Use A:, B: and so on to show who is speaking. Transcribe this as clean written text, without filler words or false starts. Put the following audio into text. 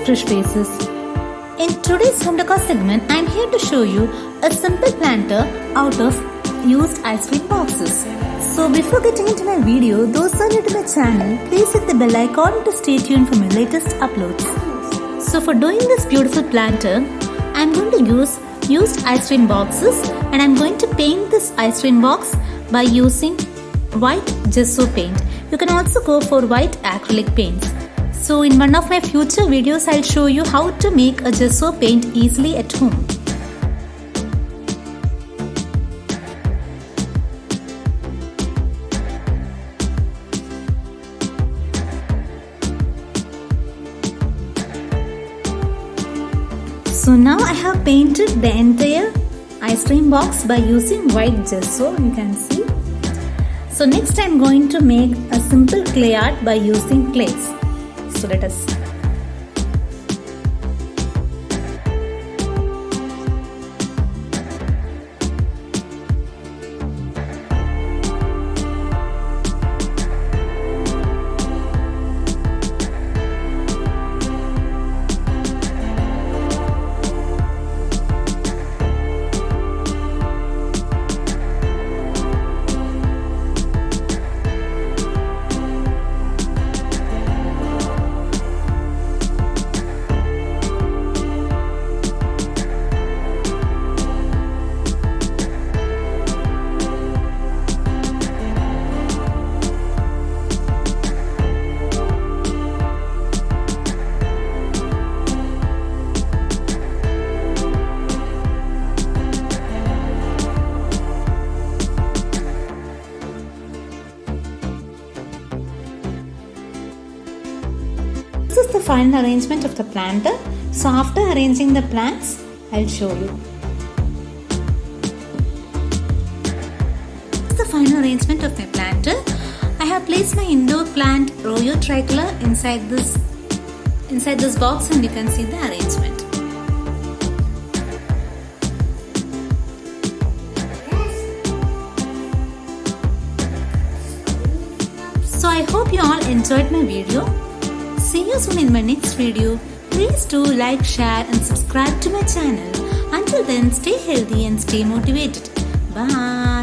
A: fresh faces. In today's home decor segment, I am here to show you a simple planter out of used ice cream boxes. So before getting into my video, those who are new to my channel, please hit the bell icon to stay tuned for my latest uploads. So for doing this beautiful planter, I am going to use used ice cream boxes and I am going to paint this ice cream box by using white gesso paint. You can also go for white acrylic paints. So in one of my future videos, I'll show you how to make a gesso paint easily at home. So now I have painted the entire ice cream box by using white gesso, you can see. So next I am going to make a simple clay art by using clays. So let us see. This is the final arrangement of the planter. So after arranging the plants, I'll show you. This is the final arrangement of my planter. I have placed my indoor plant Royo tricolor inside this box and you can see the arrangement. So I hope you all enjoyed my video. See you soon in my next video. Please do like, share and subscribe to my channel. Until then, stay healthy and stay motivated. Bye.